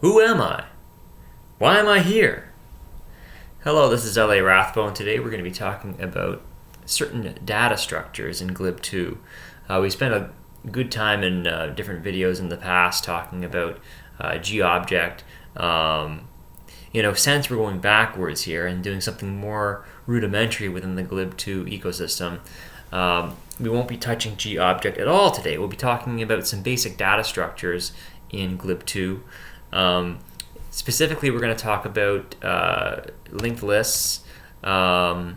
Who am I? Why am I here? Hello, this is LA Rathbone. Today we're going to be talking about certain data structures in GLib2. We spent a good time in different videos in the past talking about GObject. Since we're going backwards here and doing something more rudimentary within the GLib2 ecosystem, we won't be touching GObject at all today. We'll be talking about some basic data structures in GLib2. Specifically, we're going to talk about linked lists, GArrays,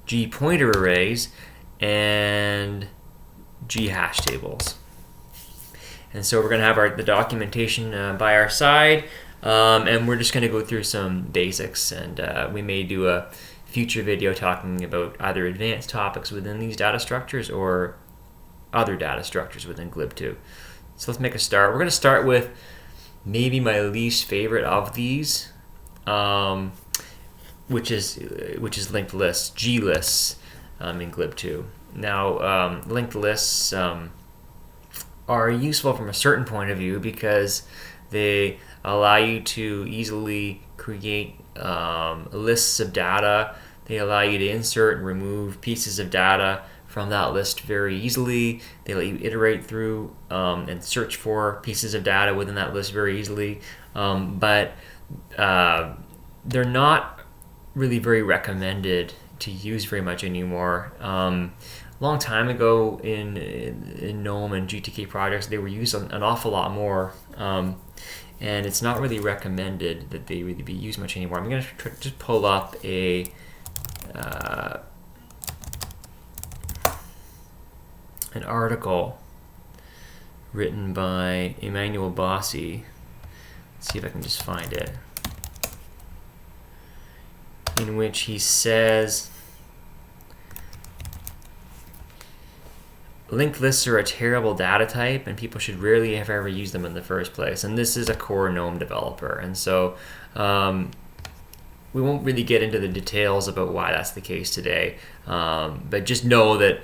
GPointer arrays, and GHashTables. And so we're going to have the documentation by our side, and we're just going to go through some basics, and we may do a future video talking about either advanced topics within these data structures or other data structures within GLib2. So let's make a start. We're going to start with maybe my least favorite of these, which is linked lists, GLists in GLib2. Now, linked lists are useful from a certain point of view because they allow you to easily create lists of data. They allow you to insert and remove pieces of data from that list very easily. They let you iterate through and search for pieces of data within that list very easily, but they're not really very recommended to use very much anymore. Long time ago in GNOME and GTK projects, they were used an awful lot more, and it's not really recommended that they really be used much anymore. I'm going to just pull up an article written by Emmanuel Bossi. Let's see if I can just find it, in which he says linked lists are a terrible data type and people should rarely have ever used them in the first place. And this is a core GNOME developer, and so we won't really get into the details about why that's the case today, but just know that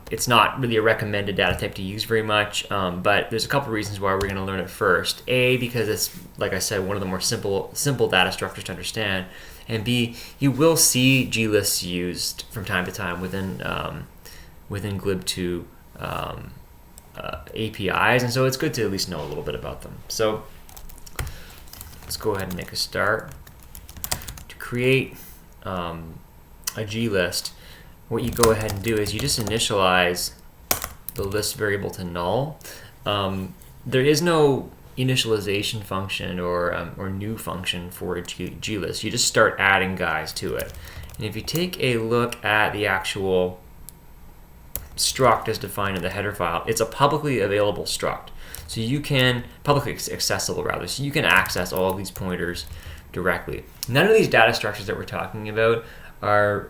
it's not really a recommended data type to use very much, but there's a couple reasons why we're going to learn it first. A, because it's, like I said, one of the more simple data structures to understand, and B, you will see GLists used from time to time within GLib2 APIs, and so it's good to at least know a little bit about them. So let's go ahead and make a start. Create a glist, what you go ahead and do is you just initialize the list variable to null. There is no initialization function or new function for a glist. You just start adding guys to it. And if you take a look at the actual struct as defined in the header file, it's a publicly available struct. So you can, publicly accessible rather, so you can access all of these pointers directly. None of these data structures that we're talking about are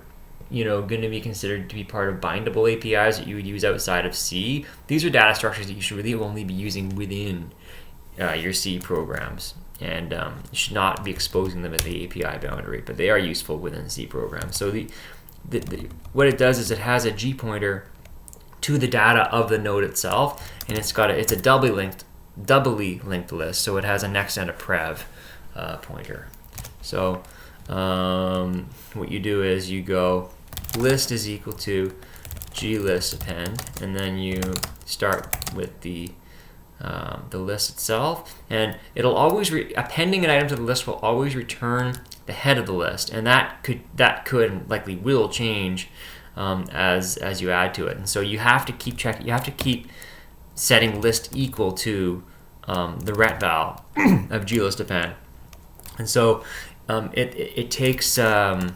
going to be considered to be part of bindable APIs that you would use outside of C. These are data structures that you should really only be using within your C programs, and you should not be exposing them at the API boundary, but they are useful within C programs. So what it does is it has a G pointer to the data of the node itself, and it's a doubly linked list, so it has a next and a prev pointer. So what you do is you go list is equal to glist append, and then you start with the list itself, and it'll always appending an item to the list will always return the head of the list, and that could and likely will change as you add to it. And so you have to keep checking. You have to keep setting list equal to the ret val of glist append. And so it takes the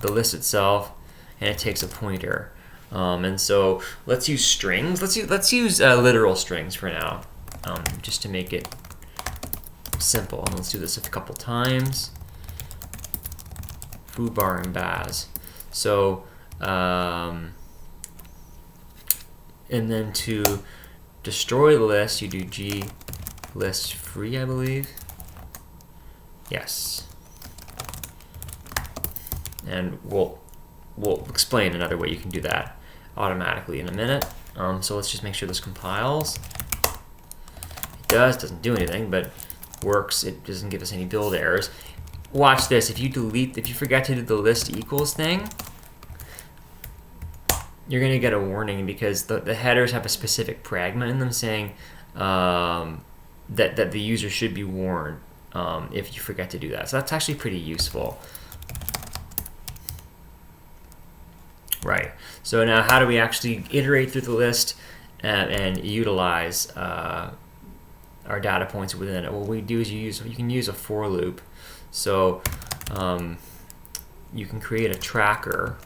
list itself, and it takes a pointer. And so let's use strings. Let's use literal strings for now, just to make it simple. And let's do this a couple times. Foobar and baz. So and then to destroy the list, you do glist free, I believe. Yes. And we'll explain another way you can do that automatically in a minute. So let's just make sure this compiles. doesn't do anything, but works. It doesn't give us any build errors. Watch this. If you forget to do the list equals thing, you're going to get a warning because the headers have a specific pragma in them saying that the user should be warned if you forget to do that. So that's actually pretty useful. Right. So now how do we actually iterate through the list and utilize our data points within it? What we do is you can use a for loop. So you can create a tracker,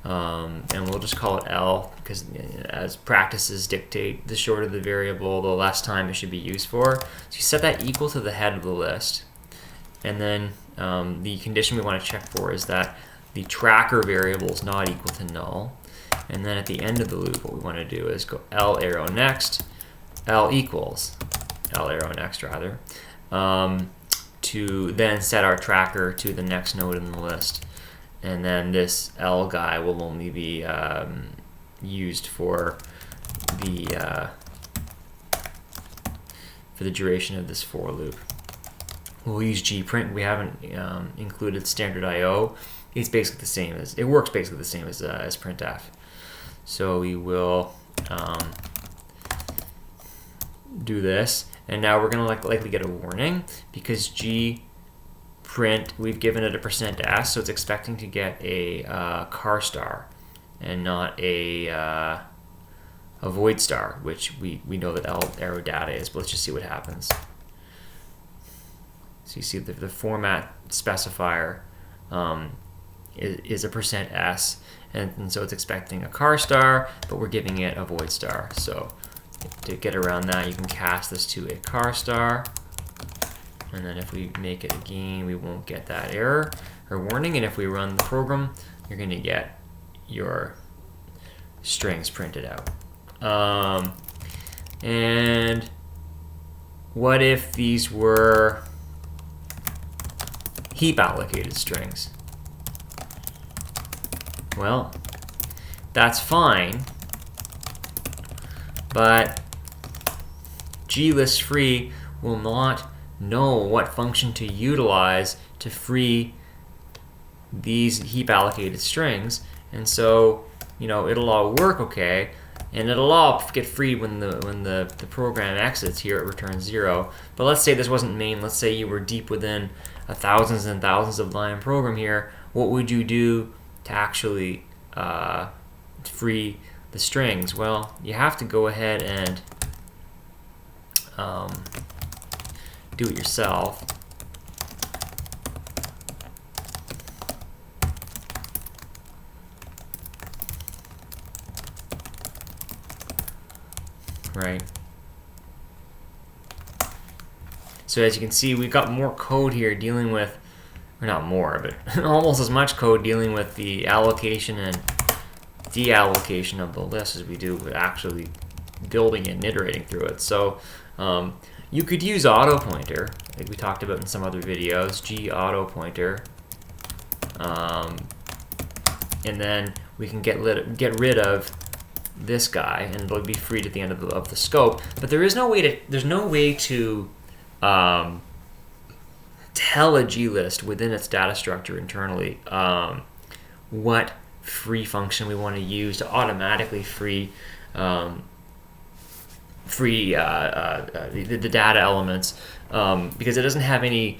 and we'll just call it L because as practices dictate, the shorter the variable, the less time it should be used for. So you set that equal to the head of the list, and then the condition we want to check for is that the tracker variable is not equal to null. And then at the end of the loop, what we want to do is go L arrow next, L equals, L arrow next rather, to then set our tracker to the next node in the list. And then this L guy will only be used for the duration of this for loop. We'll use gprint. We haven't included standard I/O. It's basically the same as it works basically the same as printf. So we will do this, and now we're going to likely get a warning because gprint, we've given it a %s, so it's expecting to get a char star and not a void star, which we know that L arrow data is. But let's just see what happens. So you see the format specifier is a %s, and so it's expecting a char star, but we're giving it a void star. So to get around that, you can cast this to a char star, and then if we make it again, we won't get that error or warning. And if we run the program, you're going to get your strings printed out. And what if these were heap allocated strings? Well, that's fine, but GList free will not know what function to utilize to free these heap allocated strings, and so it'll all work okay, and it'll all get freed when the program exits. Here it returns 0. But let's say this wasn't main. Let's say you were deep within thousands and thousands of line program here. What would you do to actually free the strings? Well, you have to go ahead and do it yourself. Right. So as you can see, we've got more code here dealing with, or not more, but almost as much code dealing with the allocation and deallocation of the list as we do with actually building it and iterating through it. So you could use auto pointer, like we talked about in some other videos, auto pointer, and then we can get rid of this guy, and it'll be freed at the end of the scope. But there's no way to tell a GList within its data structure internally what free function we want to use to automatically free the data elements, because it doesn't have any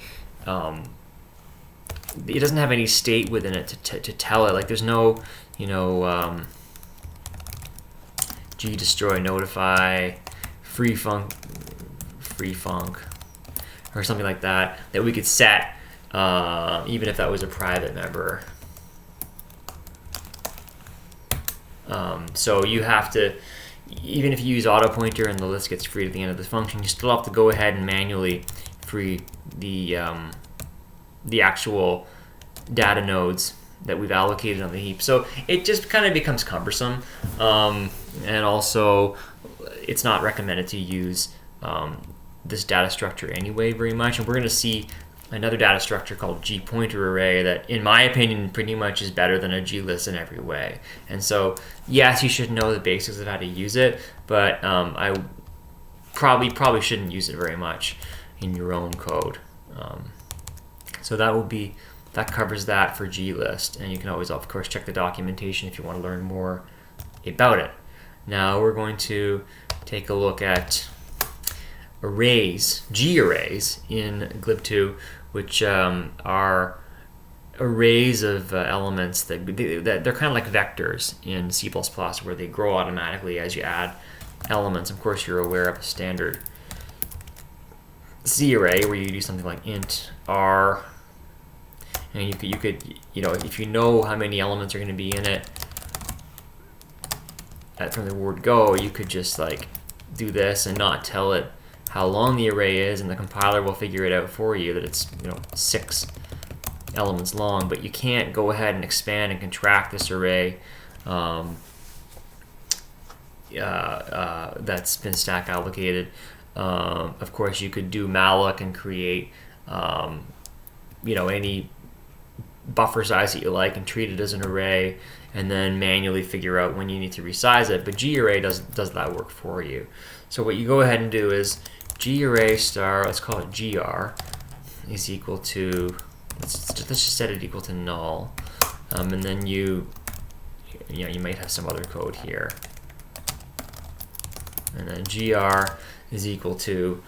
state within it to tell it. Like there's no gdestroy notify free func or something like that we could set even if that was a private member. So you have to, even if you use auto pointer and the list gets freed at the end of the function, you still have to go ahead and manually free the actual data nodes that we've allocated on the heap. So it just kind of becomes cumbersome, and also it's not recommended to use this data structure anyway very much. And we're going to see another data structure called GPointerArray that, in my opinion, pretty much is better than a GList in every way. And so, yes, you should know the basics of how to use it, but probably shouldn't use it very much in your own code. So that covers that for GList, and you can always, of course, check the documentation if you want to learn more about it. Now we're going to take a look at arrays, GArrays in GLib2, which are arrays of elements that they're kind of like vectors in C++, where they grow automatically as you add elements. Of course, you're aware of a standard C array where you do something like int r, and you could if you know how many elements are going to be in it from the word go, you could just like do this and not tell it how long the array is, and the compiler will figure it out for you that it's 6 elements long. But you can't go ahead and expand and contract this array that's been stack allocated. Of course, you could do malloc and create any buffer size that you like and treat it as an array, and then manually figure out when you need to resize it. But GArray does that work for you. So what you go ahead and do is GArray star, let's call it GR, is equal to, let's just set it equal to null, and then you might have some other code here, and then GR is equal to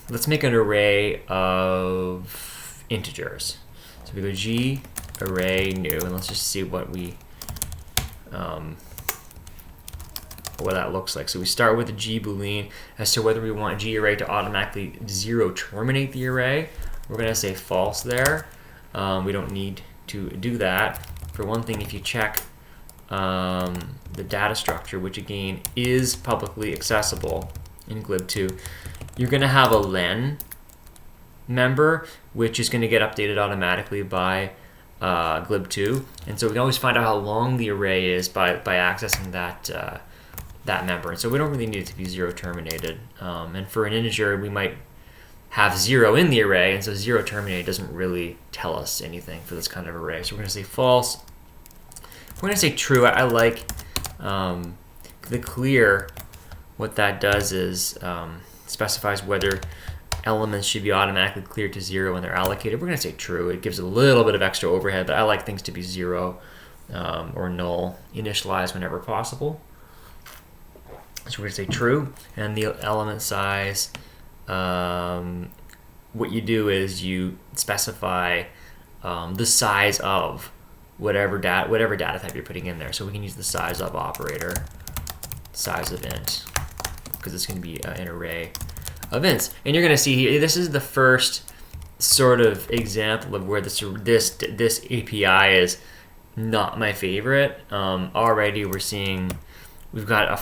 let's make an array of integers. So we go GArray new, and let's just see what that looks like. So we start with a G boolean as to whether we want GArray to automatically zero terminate the array. We're going to say false there. We don't need to do that. For one thing, if you check the data structure, which again is publicly accessible in GLib2, you're going to have a len member, which is going to get updated automatically by GLib2, and so we can always find out how long the array is by accessing that member. And so we don't really need it to be zero terminated. And for an integer, we might have 0 in the array, and so 0 terminated doesn't really tell us anything for this kind of array. So we're going to say false. We're going to say true. I like the clear. What that does is specifies whether elements should be automatically cleared to 0 when they're allocated. We're going to say true. It gives a little bit of extra overhead, but I like things to be 0 or null, initialized whenever possible. So we're going to say true, and the element size, what you do is you specify the size of whatever data type you're putting in there. So we can use the size of operator, size of int, because it's going to be an array of ints. And you're going to see here, this is the first sort of example of where this API is not my favorite. Already we're seeing we've got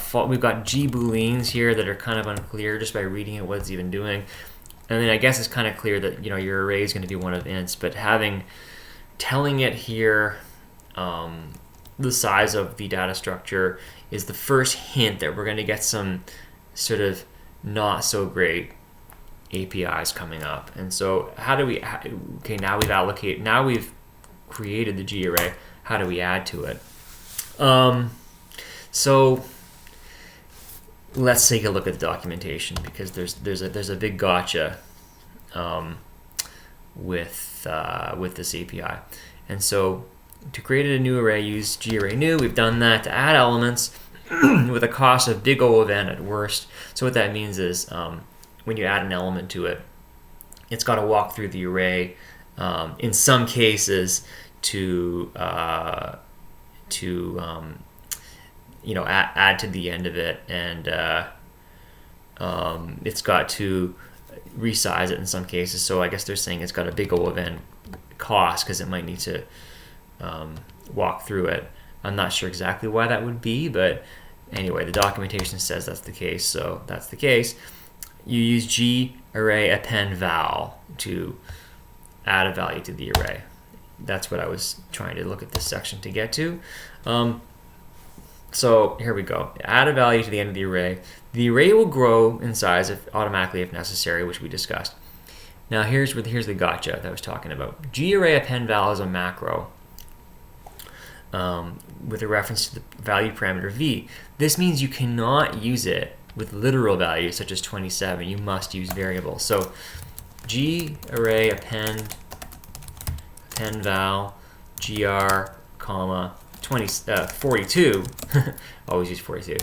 G booleans here that are kind of unclear just by reading it what it's even doing. And then I guess it's kind of clear that your array is going to be one of ints, but telling it here the size of the data structure is the first hint that we're going to get some sort of not so great APIs coming up. And so how do we, okay, now we've created the GArray, how do we add to it? So let's take a look at the documentation, because there's a big gotcha with this API. And so to create a new array, use GArray new. We've done that. To add elements with a cost of big O of n at worst. So what that means is when you add an element to it, it's got to walk through the array in some cases to add to the end of it, and it's got to resize it in some cases. So I guess they're saying it's got a big O of n cost because it might need to walk through it. I'm not sure exactly why that would be, but anyway, the documentation says that's the case, so that's the case. You use GArray append val to add a value to the array. That's what I was trying to look at this section to get to. So here we go. Add a value to the end of the array. The array will grow in size automatically if necessary, which we discussed. Now here's the gotcha that I was talking about. GArray append val is a macro with a reference to the value parameter v. This means you cannot use it with literal values such as 27. You must use variables. So GArray append val gr comma 42 always use 42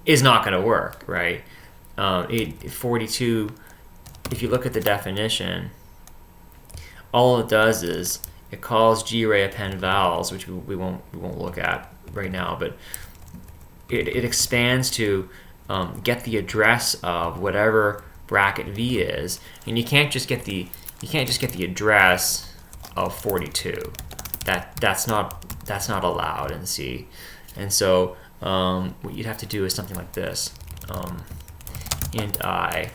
is not going to work, right? 42, if you look at the definition, all it does is it calls GArray append vals, which we won't look at right now, but it expands to get the address of whatever bracket v is, and you can't just get the address of 42. That's not allowed in C, and so what you'd have to do is something like this: int I,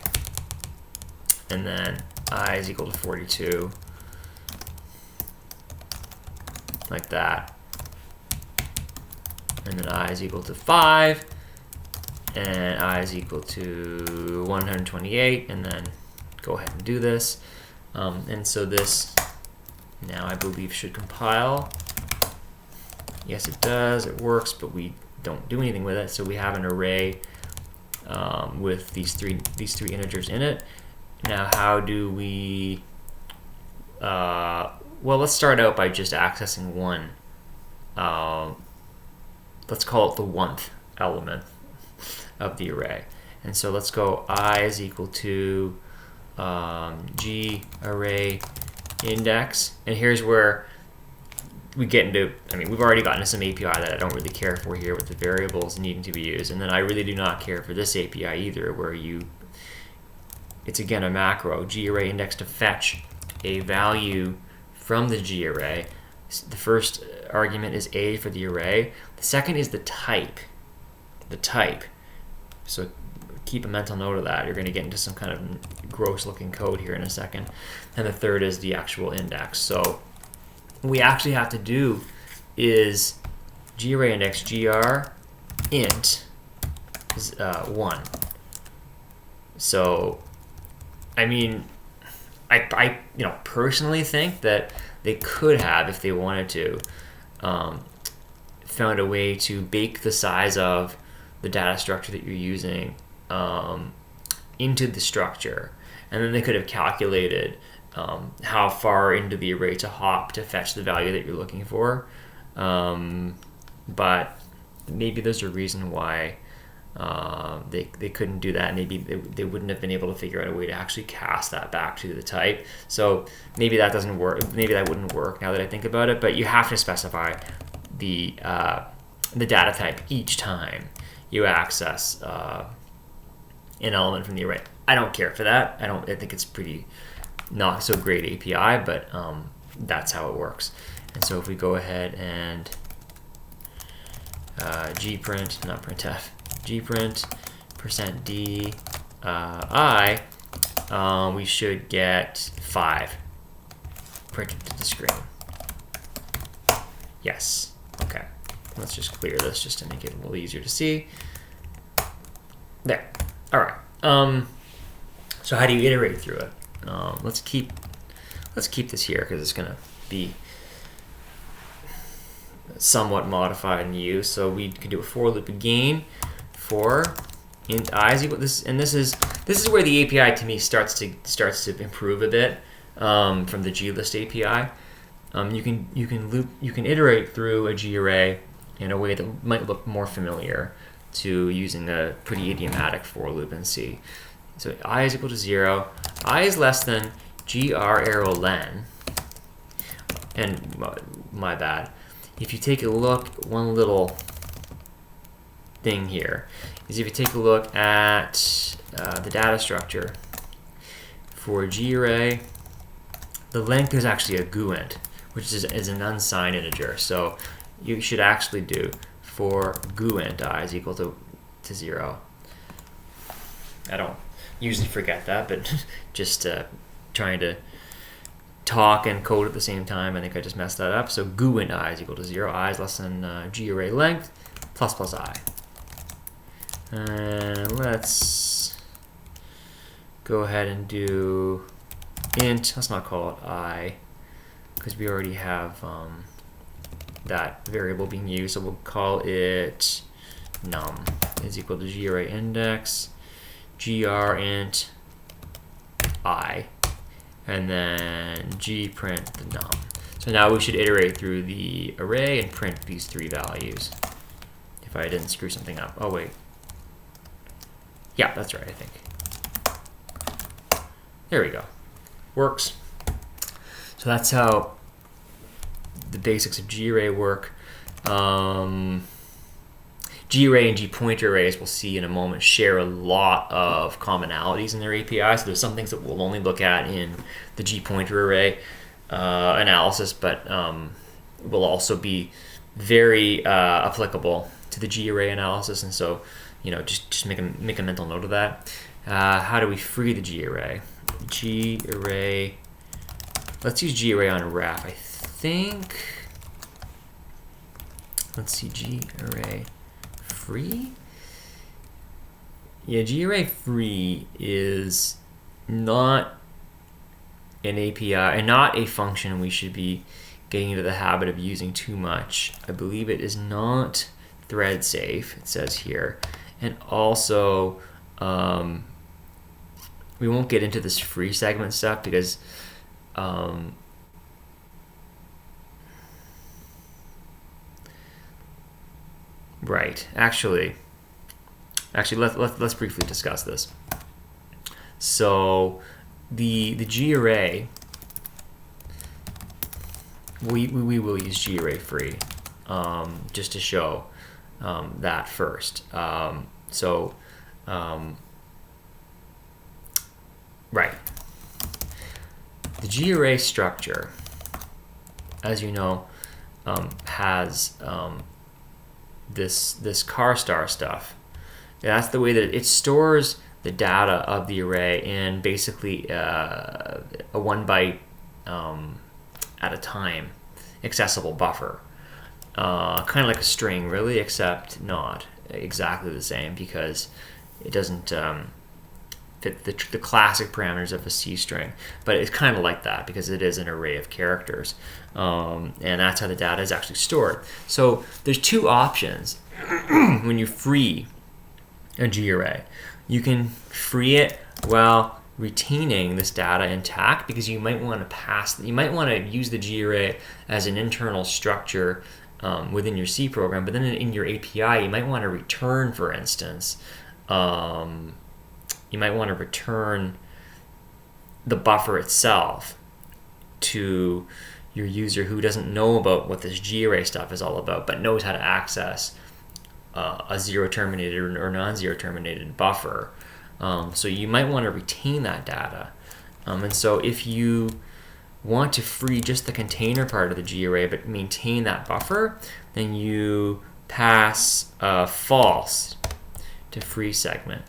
and then I is equal to 42, like that, and then I is equal to 5, and I is equal to 128, and then go ahead and do this. And so this now I believe should compile. Yes, it does. It works, but we don't do anything with it. So we have an array with these three integers in it. Now, how do we? Well, let's start out by just accessing one. Let's call it the 1th element of the array. And so let's go I is equal to GArray index. And here's where we get into, I mean, we've already gotten to some API that I don't really care for here with the variables needing to be used. And then I really do not care for this API either, where it's again a macro, GArray index, to fetch a value from the GArray. The first argument is A for the array. The second is the type. So keep a mental note of that. You're going to get into some kind of gross looking code here in a second. And the third is the actual index. So what we actually have to do is GArray index gr int is 1. So I mean, I personally think that they could have, if they wanted to, found a way to bake the size of the data structure that you're using into the structure, and then they could have calculated how far into the array to hop to fetch the value that you're looking for. But maybe there's a reason why they couldn't do that. Maybe they wouldn't have been able to figure out a way to actually cast that back to the type. So maybe that doesn't work. Maybe that wouldn't work now that I think about it. But you have to specify the data type each time you access an element from the array. I don't care for that. I think it's pretty not so great API, but that's how it works. And so if we go ahead and gprint, not printf, gprint %d I, we should get 5 printed to the screen. Yes. Okay. Let's just clear this just to make it a little easier to see. There. All right. So how do you iterate through it? Let's keep this here because it's going to be somewhat modified in use. So we can do a for loop again for int I is equal to this, and this is where the API to me starts to improve a bit from the GList API. You can iterate through a GArray in a way that might look more familiar to using a pretty idiomatic for loop in C. So I is equal to 0, I is less than gr arrow len, and my bad. If you take a look, one little thing here is if you take a look at the data structure for GArray, the length is actually a guint, which is an unsigned integer. So you should actually do for guint I is equal to 0. I don't usually forget that, but just trying to talk and code at the same time, I think I just messed that up. So guint I is equal to 0. I is less than GArray length plus I. And let's go ahead and do int. Let's not call it I, because we already have that variable being used. So we'll call it num is equal to GArray index gr int I, and then gprint the num. So now we should iterate through the array and print these 3 values. If I didn't screw something up. Oh wait. Yeah, that's right, I think. There we go. Works. So that's how the basics of GArray work. GArray and GPointerArrays, we'll see in a moment, share a lot of commonalities in their API. So there's some things that we'll only look at in the GPointerArray analysis, but will also be very applicable to the GArray analysis. And so, you know, just make a mental note of that. How do we free the GArray? GArray. Let's use GArray on ref. I think. Let's see, GArray free. Yeah, GArray free is not an API and not a function we should be getting into the habit of using too much. I believe it is not thread safe, it says here. And also, we won't get into this free segment stuff because right, actually let's briefly discuss this. So the GArray, we will use GArray free just to show that first. Right. The GArray structure, as you know, has this car star stuff. That's the way that it stores the data of the array in basically a 1 byte at a time accessible buffer. Kind of like a string, really, except not exactly the same because it doesn't fit the classic parameters of a C string. But it's kind of like that because it is an array of characters. And that's how the data is actually stored. So there's 2 options when you free a GArray. You can free it while retaining this data intact because you might want to use the GArray as an internal structure within your C program, but then in your API you might want to return, for instance, you might want to return the buffer itself to your user who doesn't know about what this GArray stuff is all about, but knows how to access a zero terminated or non-zero terminated buffer. So you might want to retain that data. And so if you want to free just the container part of the GArray but maintain that buffer, then you pass false to free segment.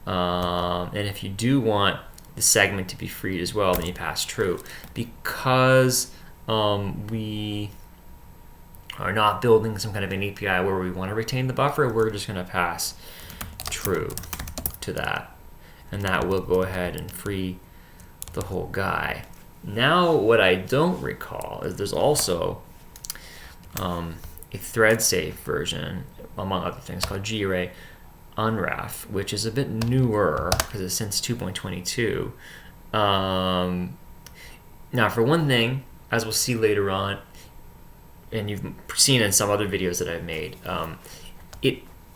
And if you do want the segment to be freed as well, then you pass true. Because we are not building some kind of an API where we want to retain the buffer, we're just going to pass true to that. And that will go ahead and free the whole guy. Now, what I don't recall is there's also a thread safe version, among other things, called GArray unref, which is a bit newer because it's since 2.22. Now, for one thing, as we'll see later on, and you've seen in some other videos that I've made,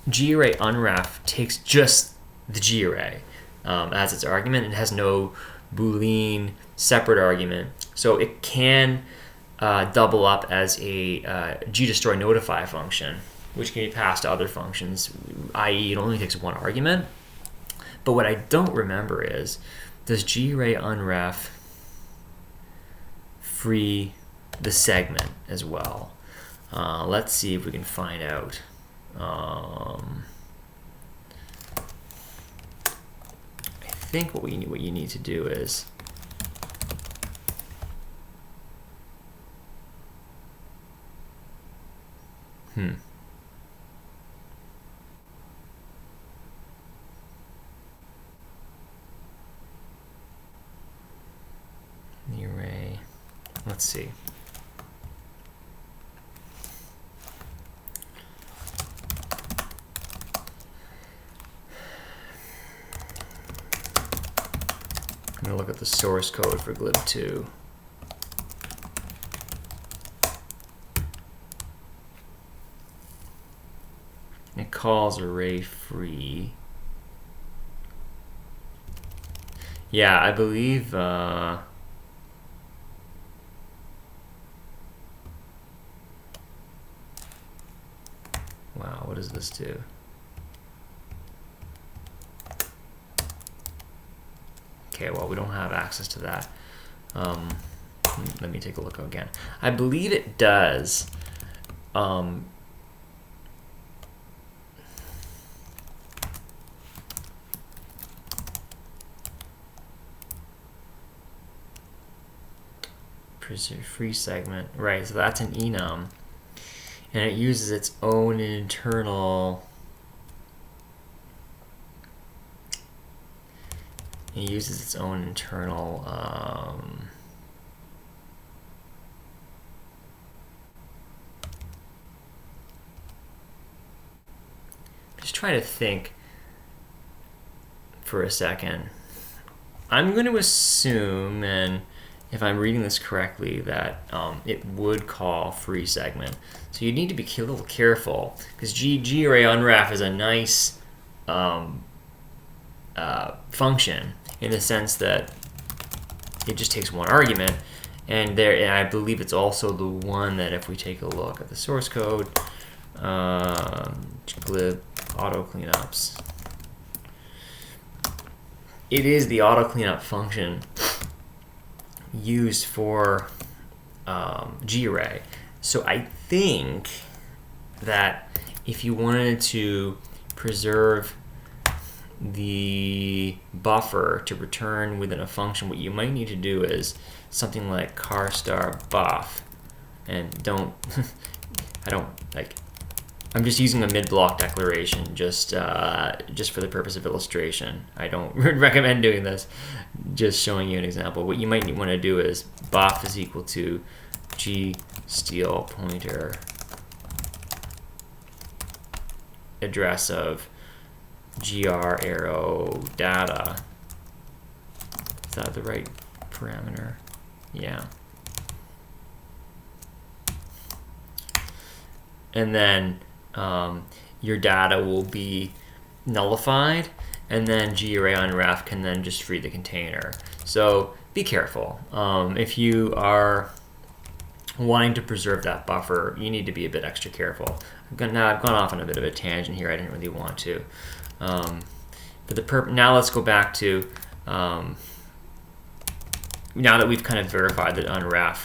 GArray unref takes just the GArray as its argument. It has no Boolean separate argument, so it can double up as a gdestroy notify function, which can be passed to other functions, i.e. it only takes 1 argument. But what I don't remember is, does GArray unref free the segment as well? Let's see if we can find out. I think what you need to do is the array. Let's see. I'm going to look at the source code for GLib2. It calls array free. Yeah, I believe wow, what does this do? Okay, well, we don't have access to that. Let me take a look again. I believe it does. Free segment, right? So that's an enum, and it uses its own internal. It uses its own internal. Just trying to think for a second. I'm going to assume, and if I'm reading this correctly, that it would call free segment. So you need to be a little careful, because GArray unwrap is a nice function in the sense that it just takes one argument, and I believe it's also the one that, if we take a look at the source code, glib auto cleanups, it is the auto cleanup function used for GArray. So I think that if you wanted to preserve the buffer to return within a function, what you might need to do is something like car star buff, and I'm just using a mid-block declaration just for the purpose of illustration. I don't recommend doing this, just showing you an example. What you might want to do is buff is equal to gsteal pointer address of gr arrow data. Is that the right parameter? Yeah. And then your data will be nullified, and then GArray unwrap can then just free the container. So be careful. If you are wanting to preserve that buffer, you need to be a bit extra careful. I've gone off on a bit of a tangent here. I didn't really want to. Now let's go back to now that we've kind of verified that unwrap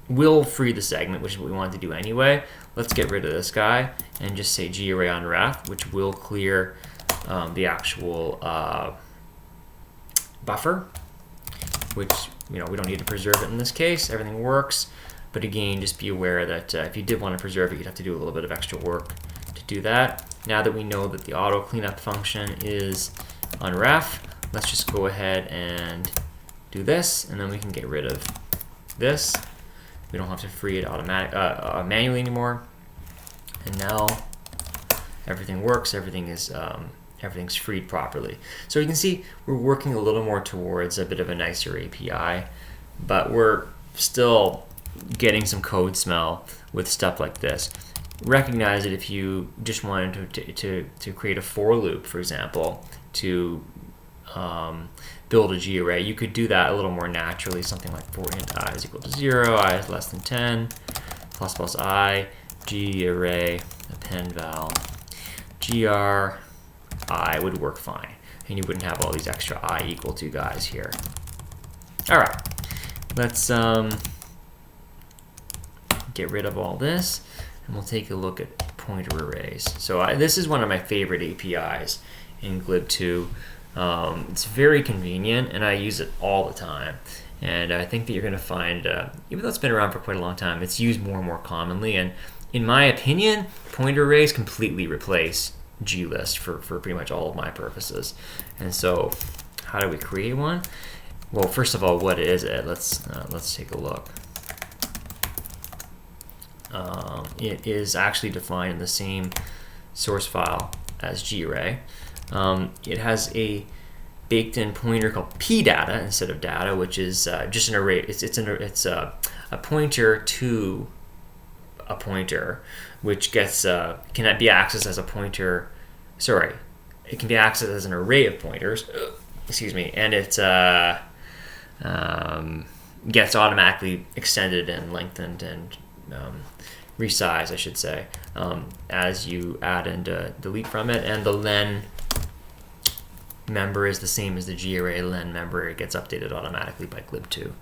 will free the segment, which is what we wanted to do anyway. Let's get rid of this guy and just say GArray unwrap, which will clear the actual buffer, which we don't need to preserve it in this case. Everything works, but again, just be aware that if you did want to preserve it, you'd have to do a little bit of extra work to do that. Now that we know that the auto cleanup function is unwrap, let's just go ahead and do this, and then we can get rid of this. We don't have to free it manually anymore. And now everything works. Everything's freed properly. So you can see we're working a little more towards a bit of a nicer API, but we're still getting some code smell with stuff like this. Recognize that if you just wanted to create a for loop, for example, to build a GArray, you could do that a little more naturally, something like for int I is equal to 0, I is less than 10, plus plus I, GArray, append val, gr I would work fine, and you wouldn't have all these extra I equal to guys here. All right, let's get rid of all this, and we'll take a look at pointer arrays. So this is one of my favorite APIs in GLib2. It's very convenient, and I use it all the time. And I think that you're going to find, even though it's been around for quite a long time, it's used more and more commonly. And in my opinion, pointer arrays completely replace GList for pretty much all of my purposes. And so, how do we create one? Well, first of all, what is it? Let's take a look. It is actually defined in the same source file as GArray. it has a baked-in pointer called pdata instead of data, which is just an array. It's a pointer to a pointer, which gets can be accessed as a pointer. Sorry, it can be accessed as an array of pointers. Excuse me, and it gets automatically extended and lengthened and resized, I should say, as you add and delete from it. And the len member is the same as the GArray len member. It gets updated automatically by GLib2.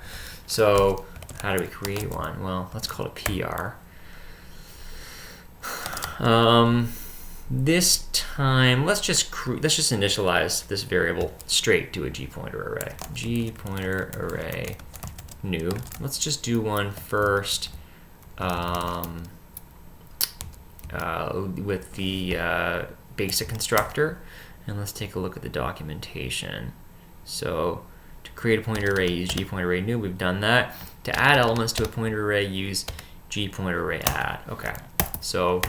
So how do we create one? Well, let's call it PR. This time, let's just initialize this variable straight to a gPointer array. gPointer array new. Let's just do one first with the basic constructor, and let's take a look at the documentation. So to create a pointer array, use gPointer new. We've done that. To add elements to a pointer array, use gPointer add. Okay, so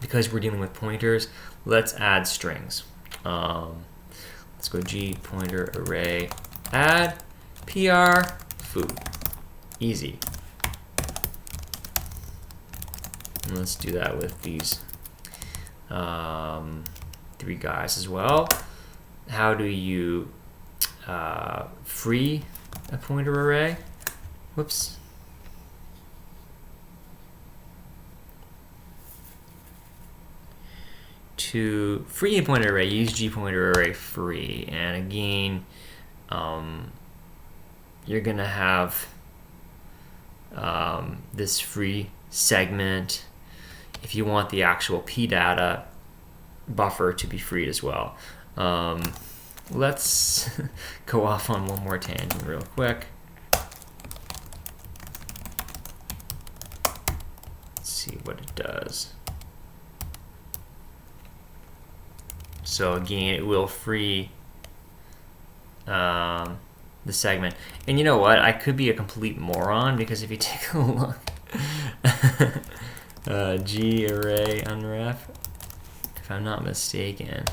because we're dealing with pointers, let's add strings. Let's go gPointer add PR food. Easy. And let's do that with these 3 guys as well. How do you free a pointer array? Whoops. To free a pointer array, use gPointer free. And again, you're going to have this free segment if you want the actual pdata buffer to be freed as well. Let's go off on one more tangent real quick. Let's see what it does. So again, it will free the segment. And you know what? I could be a complete moron, because if you take a look, GArray unref, if I'm not mistaken.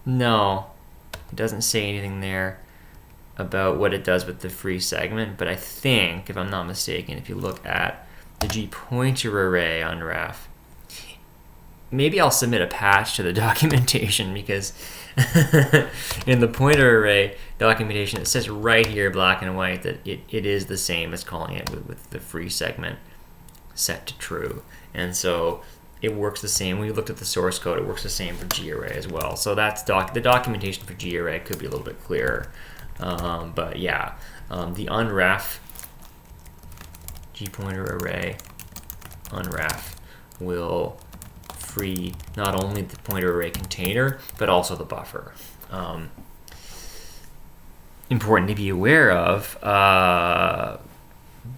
No, it doesn't say anything there about what it does with the free segment, but I think, if I'm not mistaken, if you look at the GPtrArray unref, maybe I'll submit a patch to the documentation, because in the pointer array documentation, it says right here, black and white, that it is the same as calling it with the free segment set to true. And so it works the same. When you looked at the source code, it works the same for GArray as well. So that's the documentation for GArray could be a little bit clearer. But yeah, the unref, gPointer unref will free not only the pointer array container, but also the buffer. Important to be aware of,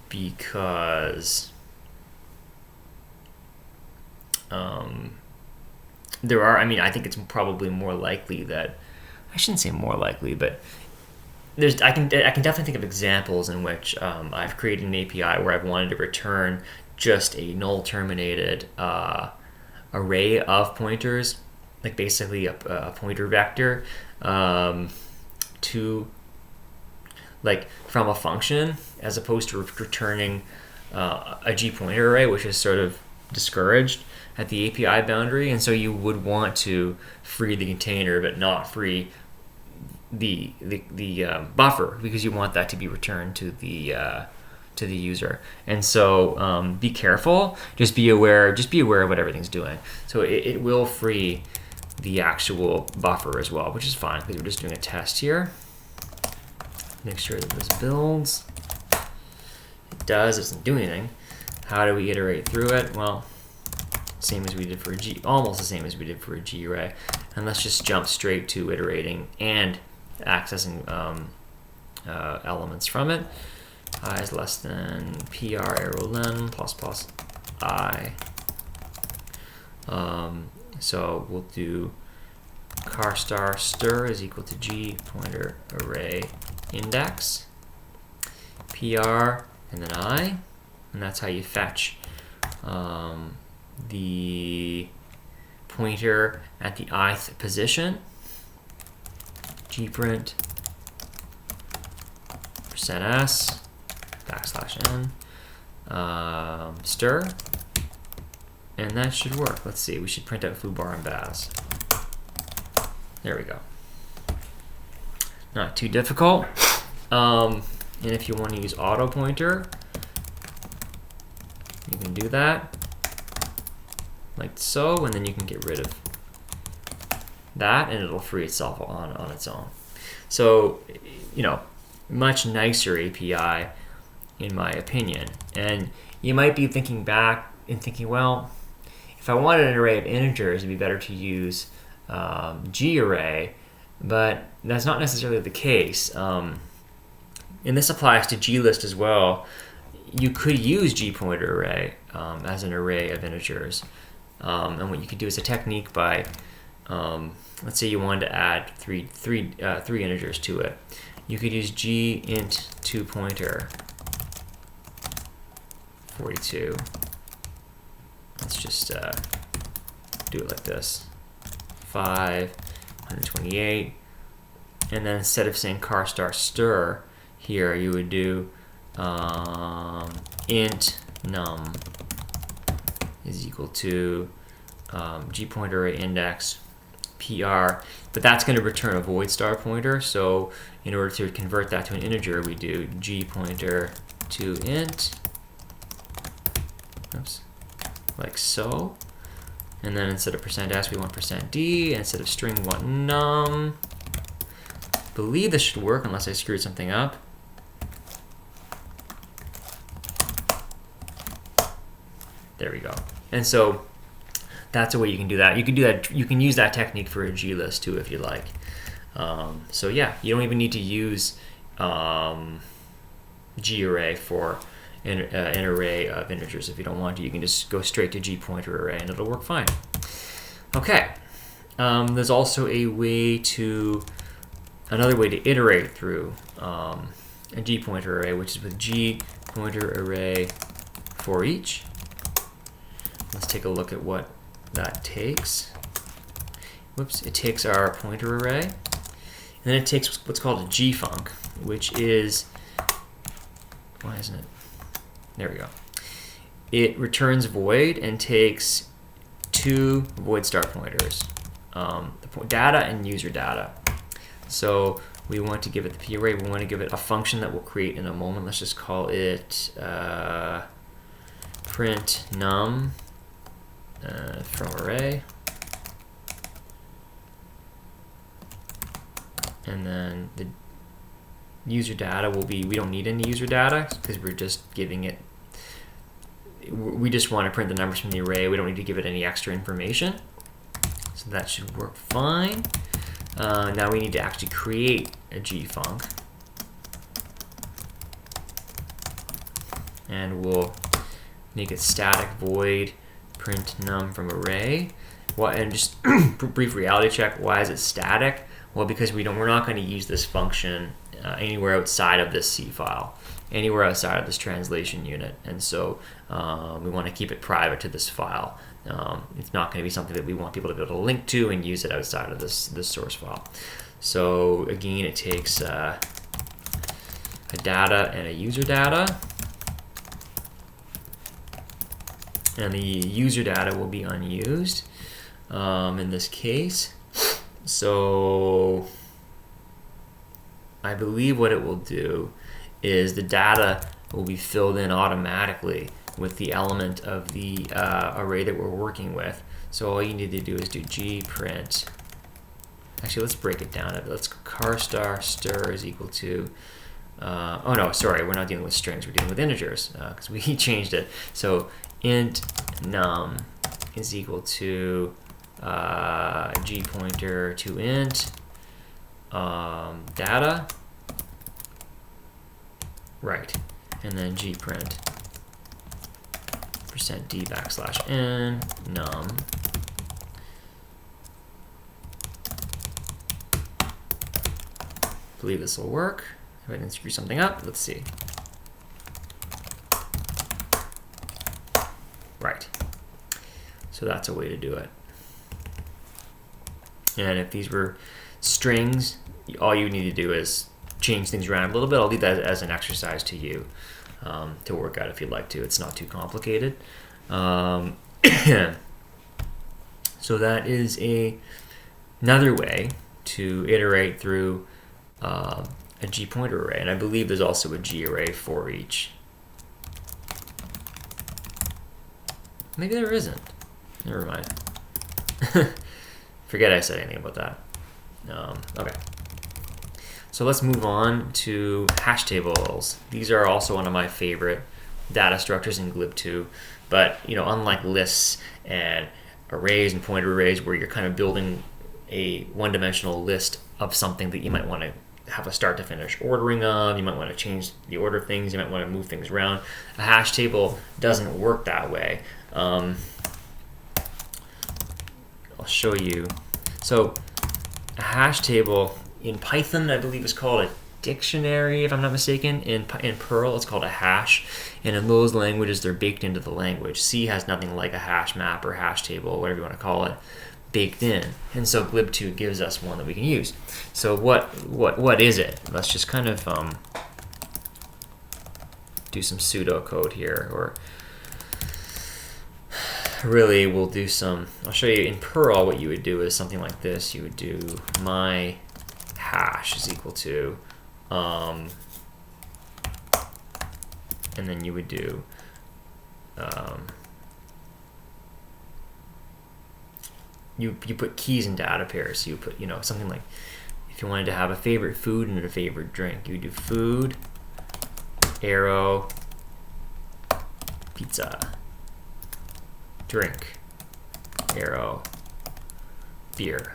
because there are, I think it's probably more likely that, I shouldn't say more likely, but I can definitely think of examples in which I've created an API where I've wanted to return just a null terminated array of pointers, like basically a pointer vector, to from a function, as opposed to returning a gPointer array, which is sort of discouraged at the API boundary. And so you would want to free the container but not free the buffer, because you want that to be returned to the user. And so be careful. Just be aware of what everything's doing. So it will free the actual buffer as well, which is fine, because we're just doing a test here. Make sure that this builds. It doesn't do anything. How do we iterate through it? Well, same as we did for almost the same as we did for a GArray. And let's just jump straight to iterating and accessing elements from it. I is less than PR arrow len plus plus I. So we'll do car star stir is equal to gPointer array index PR and then I, and that's how you fetch the pointer at the ith position, gprint %s \n stir, and that should work. Let's see, we should print out foobar and baz. There we go. Not too difficult. And if you want to use auto pointer, you can do that like so, and then you can get rid of that and it'll free itself on its own. So, you know, much nicer API in my opinion. And you might be thinking back and thinking, well, if I wanted an array of integers, it'd be better to use GArray, but that's not necessarily the case. And this applies to GList as well. You could use GPointerArray as an array of integers. And what you could do is a technique by, let's say you wanted to add three integers to it. You could use GInt2pointer 42. Let's just do it like this. 5, 128. And then instead of saying *stir here, you would do int num is equal to GPointerArray index PR, but that's going to return a void star pointer. So in order to convert that to an integer, we do GPointer2int, oops, like so. And then instead of %s, we want %d. And instead of string, we want num. I believe this should work unless I screwed something up. There we go. And so that's a way you can do that. You can do that. You can use that technique for a GList too, if you like. So yeah, you don't even need to use GArray for an array of integers if you don't want to. You can just go straight to GPointerArray and it'll work fine. Okay. There's also another way to iterate through a GPointerArray, which is with GPointerArray for each. Let's take a look at what that takes. Whoops, it takes our pointer array, and then it takes what's called a gfunc, which is, why isn't it? There we go. It returns void and takes two void star pointers, the data and user data. So we want to give it the p array. We want to give it a function that we'll create in a moment. Let's just call it print num from array, and then the user data will be, we don't need any user data because we're just giving it, we just want to print the numbers from the array. We don't need to give it any extra information, so that should work fine. Now we need to actually create a gfunc, and we'll make it static void print num from array. And just brief reality check, why is it static? Well, because we're not going to use this function anywhere outside of this C file, anywhere outside of this translation unit, and so we want to keep it private to this file. It's not going to be something that we want people to be able to link to and use it outside of this source file. So again, it takes a data and a user data. And the user data will be unused in this case. So I believe what it will do is the data will be filled in automatically with the element of the array that we're working with. So all you need to do is do gprint. Actually, let's break it down. Let's *stir is equal to, oh no, sorry, we're not dealing with strings, we're dealing with integers because we changed it. So int num is equal to GPointer2int data, right, and then gprint %d \n num. I believe this will work. If I didn't screw something up, let's see. Right. So that's a way to do it. And if these were strings, all you need to do is change things around a little bit. I'll leave that as an exercise to you to work out if you'd like to. It's not too complicated. So that is another way to iterate through a G-pointer array. And I believe there's also a GArray for each. Maybe there isn't. Never mind. Forget I said anything about that. Okay. So let's move on to hash tables. These are also one of my favorite data structures in GLib2, but unlike lists and arrays and pointer arrays where you're kind of building a one-dimensional list of something that you might want to have a start to finish ordering of, you might want to change the order of things, you might want to move things around. A hash table doesn't work that way. I'll show you. So a hash table in Python, I believe, is called a dictionary, if I'm not mistaken. In Perl, it's called a hash. And in those languages, they're baked into the language. C has nothing like a hash map or hash table, whatever you want to call it, baked in. And so GLib2 gives us one that we can use. So what is it? Let's just kind of do some pseudocode here, or really we'll do some, I'll show you in Perl what you would do is something like this. You would do my hash is equal to, and then you would do you put keys in data pairs. So you put something like, if you wanted to have a favorite food and a favorite drink, you would do food, arrow, pizza, drink, arrow, beer.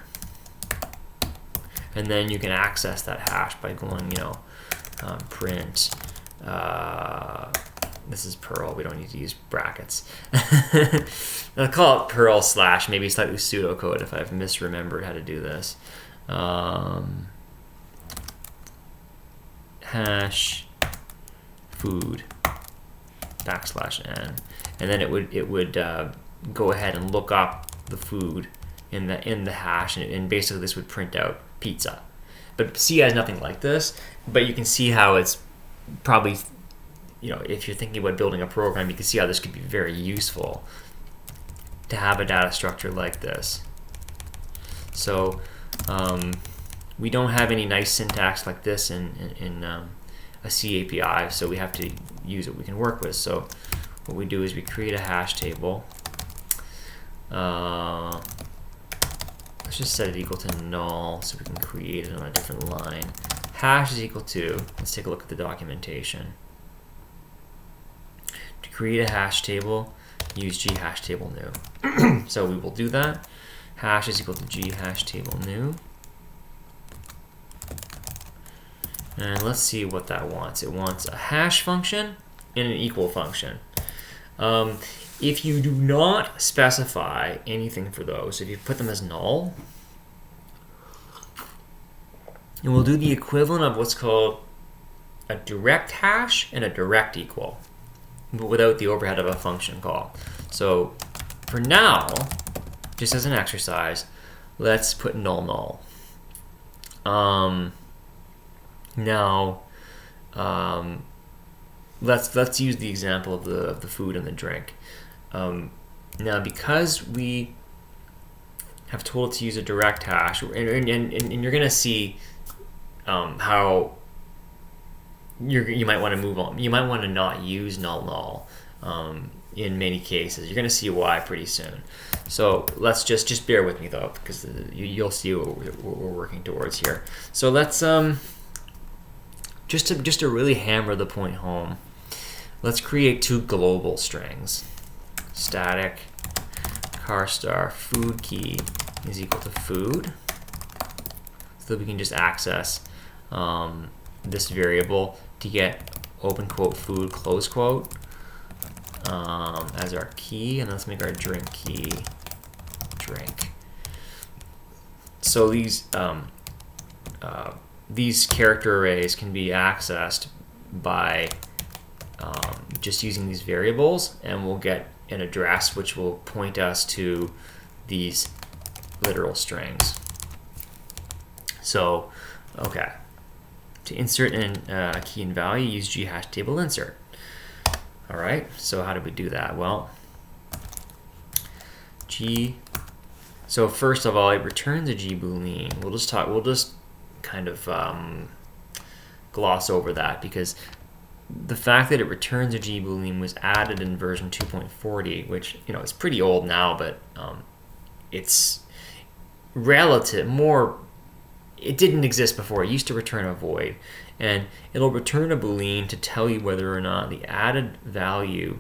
And then you can access that hash by going, print. This is Perl. We don't need to use brackets. I'll call it Perl / maybe slightly pseudocode if I've misremembered how to do this. Hash food \n, and then it would go ahead and look up the food in the hash, and basically this would print out pizza. But C has nothing like this, but you can see how it's probably, if you're thinking about building a program, you can see how this could be very useful to have a data structure like this. So we don't have any nice syntax like this in a C API, so we have to use what we can work with. So what we do is we create a hash table. Let's just set it equal to null so we can create it on a different line. Hash is equal to, let's take a look at the documentation. To create a hash table, use GHashTable new. So we will do that. Hash is equal to GHashTable new. And let's see what that wants. It wants a hash function and an equal function. If you do not specify anything for those, if you put them as null, it will do the equivalent of what's called a direct hash and a direct equal, but without the overhead of a function call. So for now, just as an exercise, let's put null. Let's use the example of the food and the drink. Now, because we have told it to use a direct hash, and you're going to see how you might want to move on. You might want to not use null in many cases. You're going to see why pretty soon. So let's just bear with me though, because you'll see what we're working towards here. So let's just to really hammer the point home, let's create two global strings. Static car star food key is equal to food, so that we can just access this variable to get open quote food close quote as our key, and let's make our drink key drink. So these character arrays can be accessed by just using these variables, and we'll get an address which will point us to these literal strings. So, okay. To insert a key and value, use GHashTable insert. All right, so how do we do that? Well, so first of all, it returns a Gboolean. We'll just kind of gloss over that, because the fact that it returns a Gboolean was added in version 2.40, which, you know, it's pretty old now, but it's it didn't exist before. It used to return a void, and it'll return a Boolean to tell you whether or not the added value,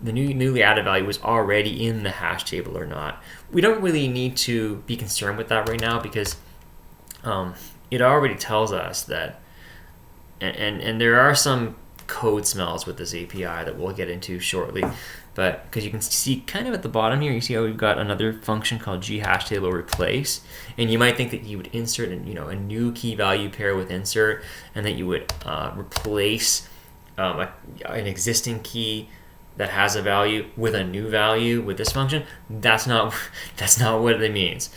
the newly added value, was already in the hash table or not. We don't really need to be concerned with that right now, because it already tells us that, and there are some code smells with this API that we'll get into shortly, but because you can see kind of at the bottom here, you see how we've got another function called GHashTable replace, and you might think that you would insert a new key value pair with insert, and that you would replace an existing key that has a value with a new value with this function. That's not what it means.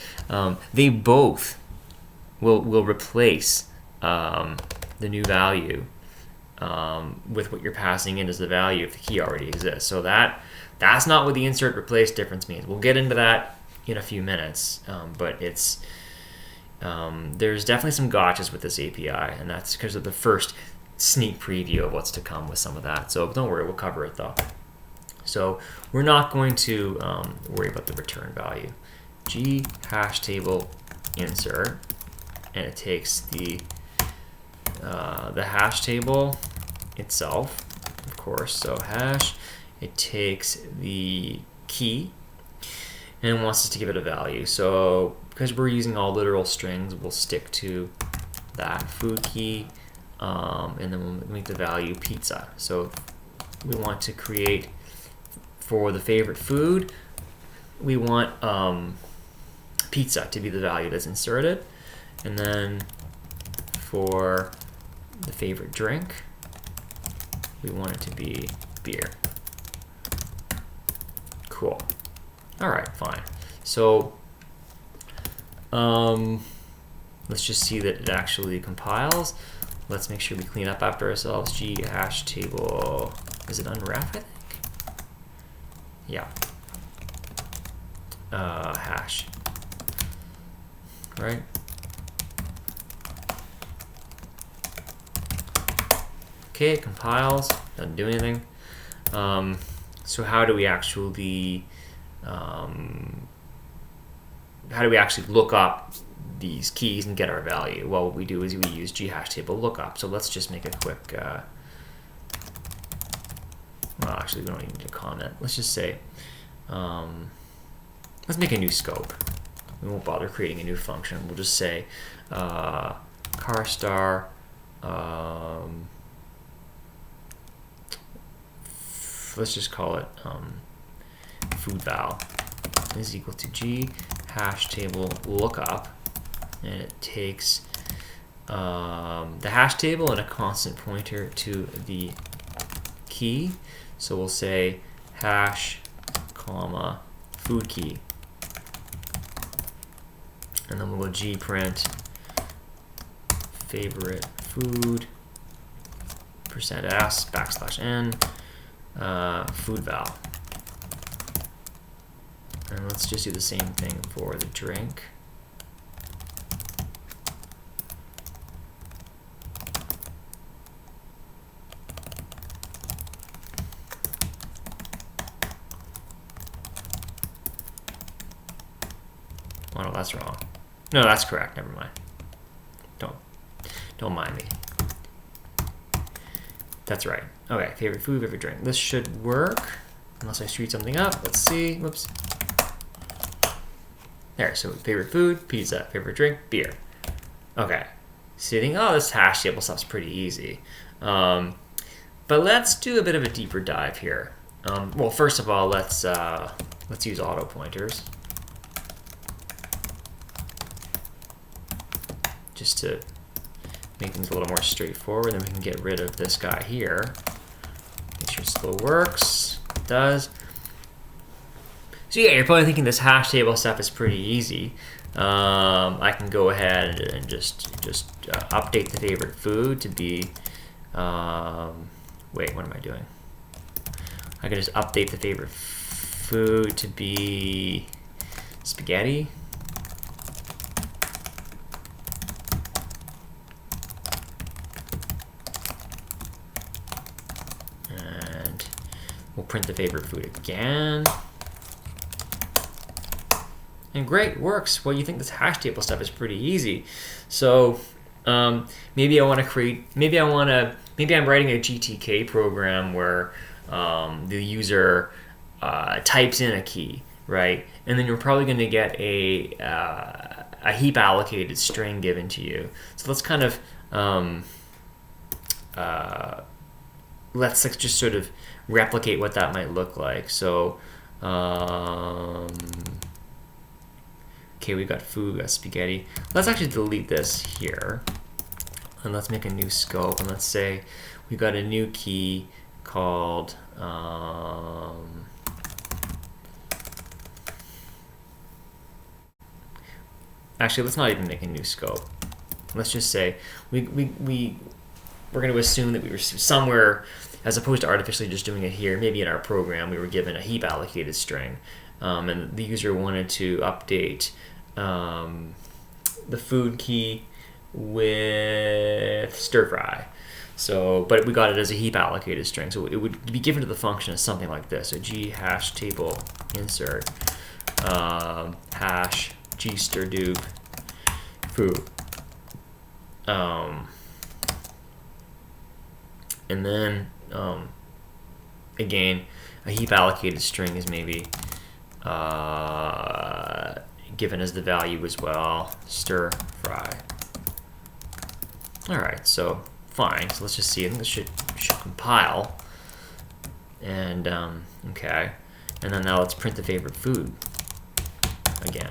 They both will replace the new value with what you're passing in as the value if the key already exists. So that's not what the insert replace difference means. We'll get into that in a few minutes, but it's there's definitely some gotchas with this API, and that's because of the first sneak preview of what's to come with some of that. So don't worry, we'll cover it though. So we're not going to worry about the return value. GHashTable insert, and it takes the hash table itself, of course. So hash, it takes the key and wants us to give it a value. So because we're using all literal strings, we'll stick to that food key, and then we'll make the value pizza. So we want to create, for the favorite food, we want pizza to be the value that's inserted, and then for the favorite drink, we want it to be beer. Cool. All right, fine. So let's just see that it actually compiles. Let's make sure we clean up after ourselves. GHashTable, is it unref, I think? Yeah. Hash. Right? Okay, it compiles, doesn't do anything. So how do we actually look up these keys and get our value? Well, what we do is we use GHashTable lookup. So let's just make a quick, well, actually we don't even need a comment. Let's just say, let's make a new scope. We won't bother creating a new function. We'll just say car star, let's just call it food val is equal to GHashTable lookup, and it takes the hash table and a constant pointer to the key. So we'll say hash, comma, food key, and then we'll go gprint favorite food %s \n food val. And let's just do the same thing for the drink. Oh no, that's wrong. No, that's correct. Never mind. Don't mind me. That's right. Okay, favorite food, favorite drink. This should work, unless I screwed something up. Let's see. Whoops. There. So favorite food, pizza. Favorite drink, beer. Okay. So you think, oh, this hash table stuff's pretty easy. But let's do a bit of a deeper dive here. Well, first of all, let's use auto pointers, just to make things a little more straightforward. Then we can get rid of this guy here. Make sure it still works. It does. So yeah, you're probably thinking this hash table stuff is pretty easy. I can go ahead and just update the favorite food to be, wait, what am I doing? I can just update the favorite food to be spaghetti. And we'll print the favorite food again. And great, works. Well, you think this hash table stuff is pretty easy. So maybe I want to create, maybe I'm writing a GTK program where the user types in a key, right? And then you're probably going to get a heap allocated string given to you. So let's kind of, let's just sort of replicate what that might look like. So, okay, we got food, we got spaghetti. Let's actually delete this here. And let's make a new scope. And let's say we got a new key called, actually, let's not even make a new scope. Let's just say we're going to assume that we were somewhere, as opposed to artificially just doing it here, maybe in our program, we were given a heap allocated string. And the user wanted to update the food key with stir fry. So, but we got it as a heap allocated string. So it would be given to the function as something like this. So GHashTable insert hash gstrdup food. And then again, a heap allocated string is maybe given as the value as well, stir fry. All right, so fine. So let's just see. I think this should compile. And okay, and then now let's print the favorite food again.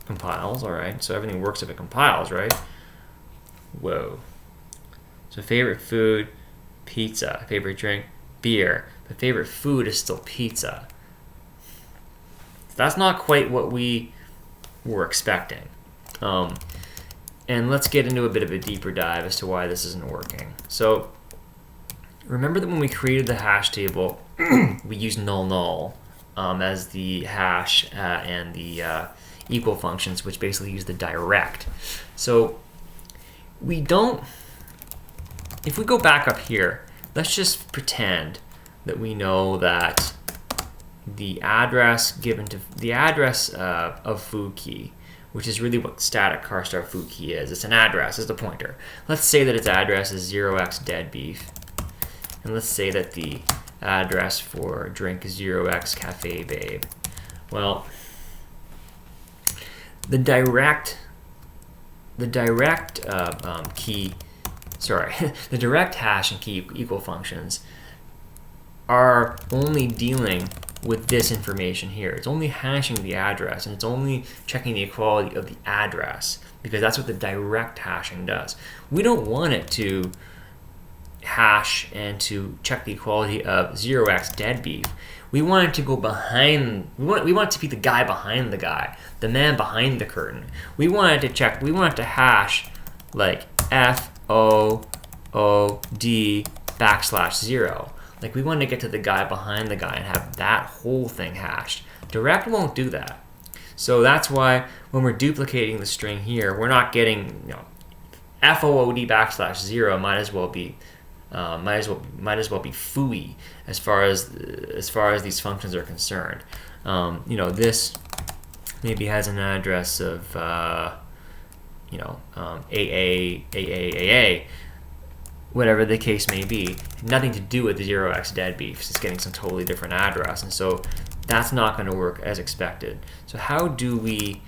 Compiles. All right. So everything works if it compiles, right? Whoa. So favorite food, pizza. Favorite drink, beer. But favorite food is still pizza. That's not quite what we were expecting. And let's get into a bit of a deeper dive as to why this isn't working. So remember that when we created the hash table, we used null as the hash and the equal functions, which basically use the direct. So we don't, if we go back up here, let's just pretend that we know that the address given to the address of food key, which is really what static ** food key is. It's an address, it's a pointer. Let's say that its address is 0x dead beef. And let's say that the address for drink is 0x cafe babe. Well, the direct key, sorry, the direct hash and key equal functions are only dealing with this information here. It's only hashing the address, and it's only checking the equality of the address, because that's what the direct hashing does. We don't want it to hash and to check the equality of 0x dead beef. We want it to go behind, we want it to be the guy behind the guy, the man behind the curtain. We want it to check, we want it to hash like FOOD\0. Like we want to get to the guy behind the guy and have that whole thing hashed. Direct won't do that. So that's why when we're duplicating the string here, we're not getting, you know, FOOD\0 might as well be fooey as far as these functions are concerned. You know, this maybe has an address of AA, whatever the case may be, nothing to do with the 0x dead beef. It's getting some totally different address, and so that's not going to work as expected. So how do we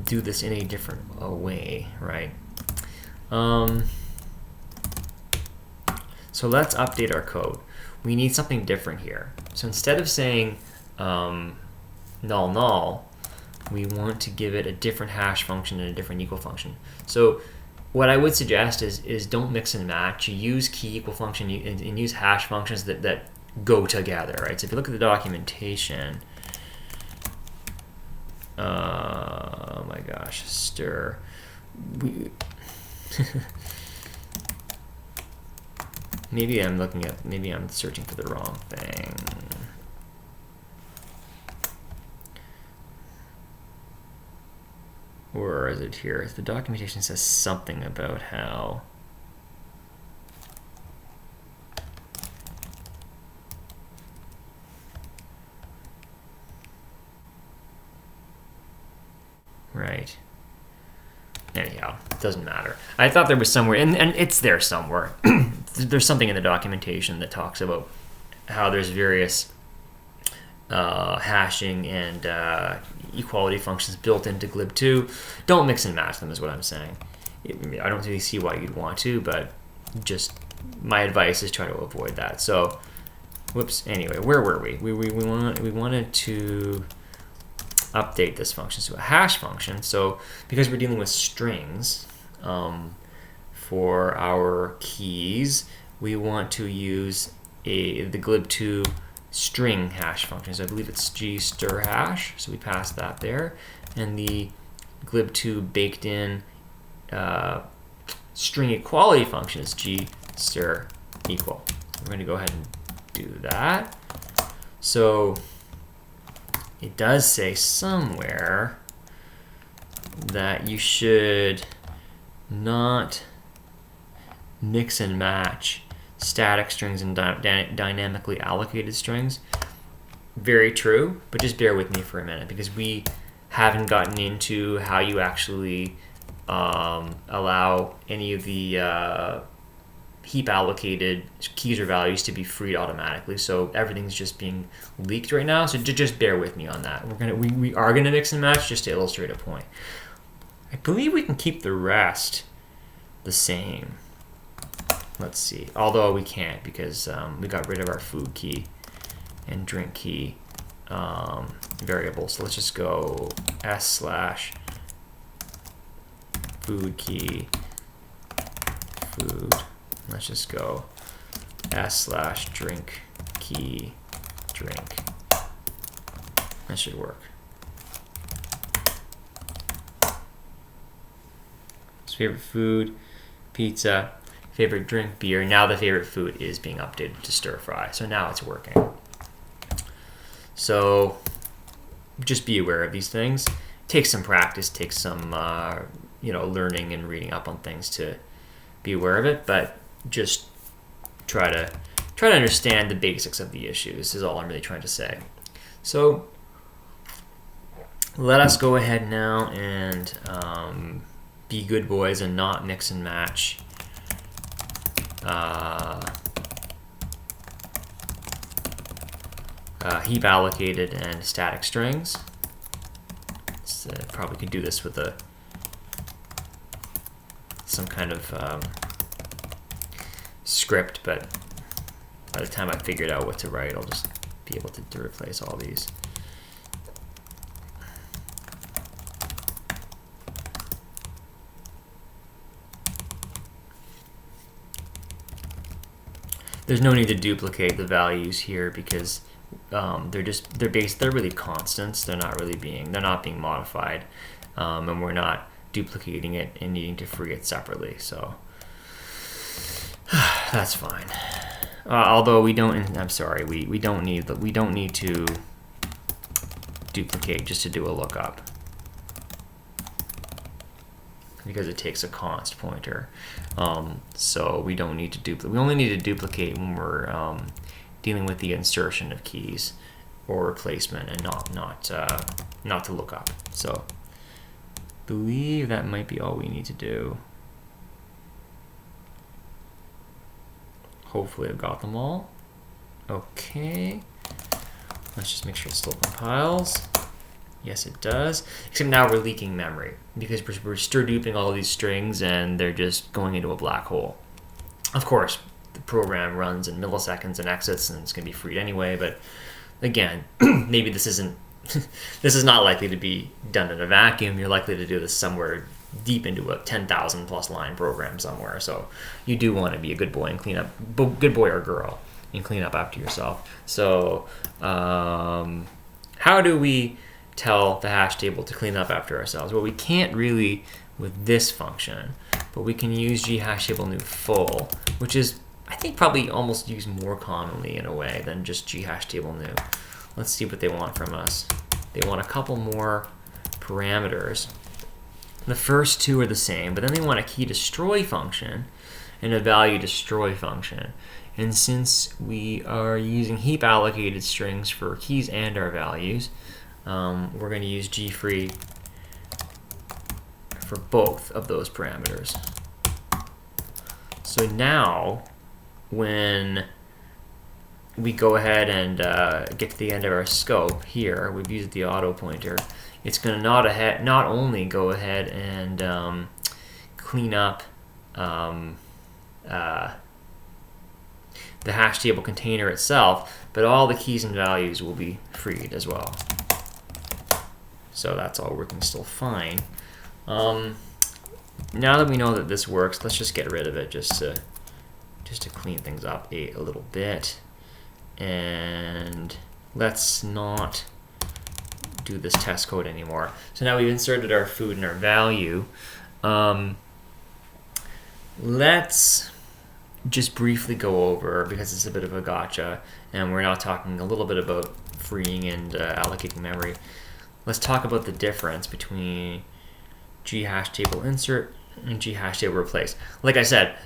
do this in a different way, right? So let's update our code. We need something different here. So instead of saying null, we want to give it a different hash function and a different equal function. So what I would suggest is don't mix and match. You use key equal function and use hash functions that go together, right? So if you look at the documentation, oh my gosh, stir. Maybe I'm searching for the wrong thing. Or is it here? The documentation says something about how right. Anyhow, it doesn't matter. I thought there was somewhere, and it's there somewhere. There's something in the documentation that talks about how there's various hashing and equality functions built into GLib2. Don't mix and match them is what I'm saying. I don't really see why you'd want to, but just my advice is try to avoid that. So, whoops. Anyway, where were we? We wanted to update this function to a hash function. So because we're dealing with strings for our keys, we want to use the GLib2 string hash function. So I believe it's GStirHash. So we pass that there, and the GLib2 baked in string equality function is GStirEqual. We're going to go ahead and do that. So it does say somewhere that you should not mix and match static strings and dynamically allocated strings. Very true, but just bear with me for a minute because we haven't gotten into how you actually allow any of the heap allocated keys or values to be freed automatically. So everything's just being leaked right now. So just bear with me on that. We are gonna mix and match just to illustrate a point. I believe we can keep the rest the same. Let's see. Although we can't because we got rid of our food key and drink key variables. So let's just go s/food key food. Let's just go s/drink key drink. That should work. So favorite food, pizza. Favorite drink, beer. Now the favorite food is being updated to stir fry. So now it's working. So just be aware of these things. Take some practice. Take some learning and reading up on things to be aware of it. But just try to understand the basics of the issues is all I'm really trying to say. So let us go ahead now and be good boys and not mix and match heap allocated and static strings. So probably could do this with some kind of script, but by the time I figured out what to write, I'll just be able to replace all these. There's no need to duplicate the values here because they're really constants. They're not being modified, and we're not duplicating it and needing to free it separately. So that's fine. Although we don't. I'm sorry. We don't need to duplicate just to do a lookup because it takes a const pointer. So we don't need to duplicate. We only need to duplicate when we're dealing with the insertion of keys or replacement, and not to look up. So I believe that might be all we need to do. Hopefully I've got them all. Okay. Let's just make sure it still compiles. Yes, it does. Except now we're leaking memory because we're stir duping all of these strings and they're just going into a black hole. Of course, the program runs in milliseconds and exits and it's going to be freed anyway. But again, maybe this is not likely to be done in a vacuum. You're likely to do this somewhere deep into a 10,000 plus line program somewhere. So you do want to be a good boy and clean up, good boy or girl, and clean up after yourself. So how do we tell the hash table to clean up after ourselves? Well, we can't really with this function, but we can use GHashTable new full, which is, I think, probably almost used more commonly in a way than just GHashTable new. Let's see what they want from us. They want a couple more parameters. The first two are the same, but then they want a key destroy function and a value destroy function. And since we are using heap allocated strings for keys and our values, we're going to use gfree for both of those parameters. So now, when we go ahead and get to the end of our scope here, we've used the auto pointer, it's going to not only go ahead and clean up the hash table container itself, but all the keys and values will be freed as well. So that's all working still fine. Now that we know that this works, let's just get rid of it just to clean things up a little bit. And let's not do this test code anymore. So now we've inserted our food and our value. Let's just briefly go over, because it's a bit of a gotcha, and we're now talking a little bit about freeing and allocating memory. Let's talk about the difference between GHashTable insert and GHashTable replace. Like I said,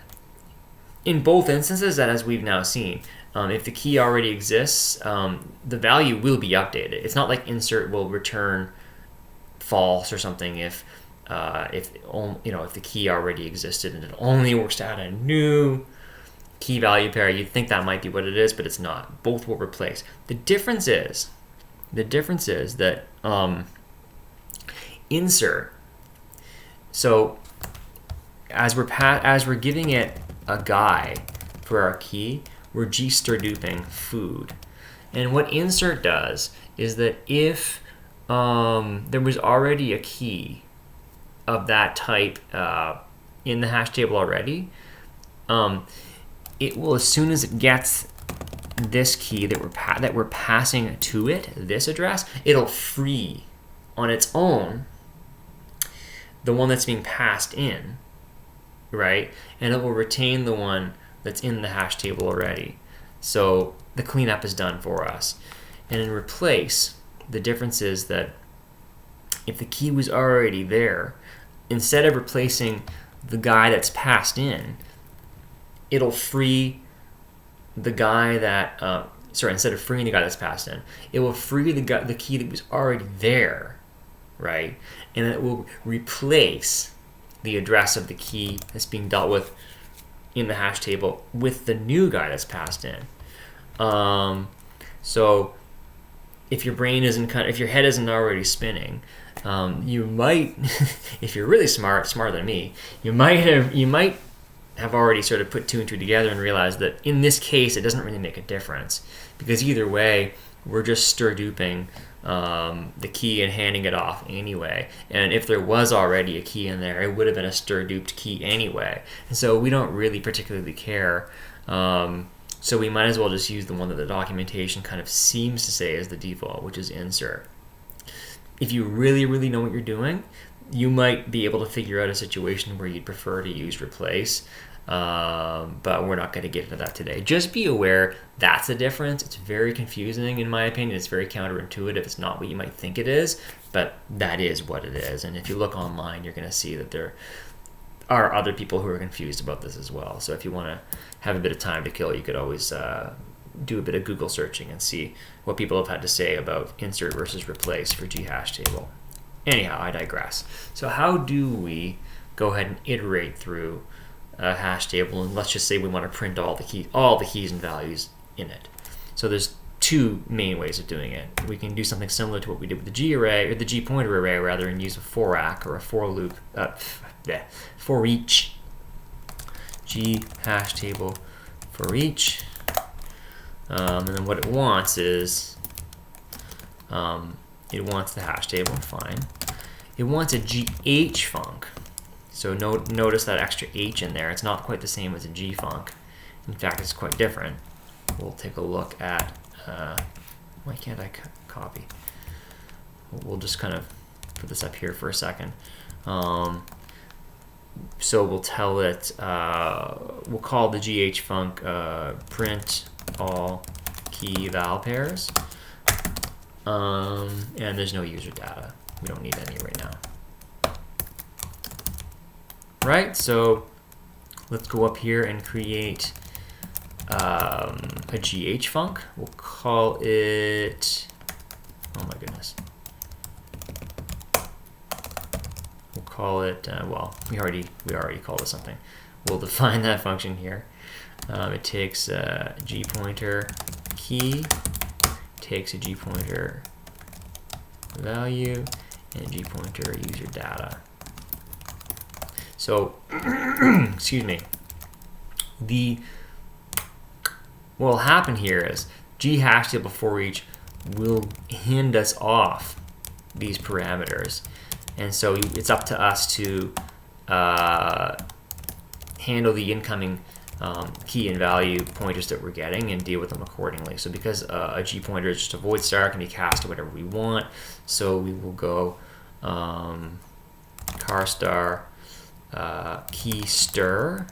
in both instances, that as we've now seen, if the key already exists, the value will be updated. It's not like insert will return false or something if the key already existed and it only works to add a new key value pair. You'd think that might be what it is, but it's not. Both will replace. The difference is that insert. So as we're giving it a guy for our key, we're g-star-duping food. And what insert does is that if there was already a key of that type in the hash table already, it will, as soon as it gets this key that we're passing to it, this address, it'll free on its own the one that's being passed in, right? And it will retain the one that's in the hash table already. So the cleanup is done for us. And in replace, the difference is that if the key was already there, instead of replacing the guy that's passed in, it'll free the guy that, instead of freeing the guy that's passed in, it will free the key that was already there, right? And it will replace the address of the key that's being dealt with in the hash table with the new guy that's passed in. So if your brain isn't if your head isn't already spinning, you might, if you're really smarter than me, you might have already sort of put two and two together and realized that in this case it doesn't really make a difference, because either way we're just stir-duping the key and handing it off anyway. And if there was already a key in there, it would have been a stir-duped key anyway. And so we don't really particularly care. So we might as well just use the one that the documentation kind of seems to say is the default, which is insert. If you really, really know what you're doing, you might be able to figure out a situation where you'd prefer to use replace, but we're not going to get into that today. Just be aware that's the difference. It's very confusing in my opinion. It's very counterintuitive. It's not what you might think it is, but that is what it is. And if you look online, you're going to see that there are other people who are confused about this as well. So if you want to have a bit of time to kill, you could always do a bit of Google searching and see what people have had to say about insert versus replace for GHashTable. Anyhow, I digress. So how do we go ahead and iterate through a hash table, and let's just say we want to print all the keys and values in it. So there's two main ways of doing it. We can do something similar to what we did with the GArray, or the GPointer array rather, and use a for-ack or a for loop, for each GHashTable for each. And then what it wants is it wants the hash table, fine. It wants a GHfunc. So notice that extra H in there. It's not quite the same as a GFunc. In fact, it's quite different. we'll take a look at, why can't I copy? We'll just kind of put this up here for a second. So we'll tell it, we'll call the GHfunc print all key val pairs. And there's no user data. We don't need any right now. Right, so let's go up here and create a GHfunc. We'll call it, oh my goodness. We'll call it, well, we already called it something. We'll define that function here. It takes a gpointer key, takes a gpointer value, and a gpointer user data. So, excuse me. What will happen here is GHashTable for each will hand us off these parameters. And so it's up to us to handle the incoming key and value pointers that we're getting and deal with them accordingly. So because a G pointer is just a void star, can be cast to whatever we want. So we will go car star key stir,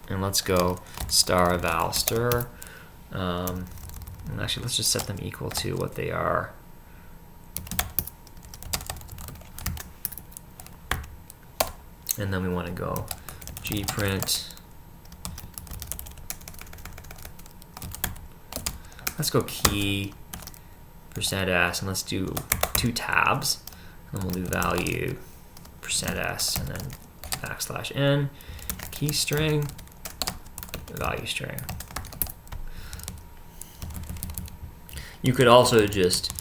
and let's go star val stir. And actually, let's just set them equal to what they are. And then we want to go gprint. Let's go key %s, and let's do 2 tabs. And we'll do value %s, and then \n key string value string. You could also just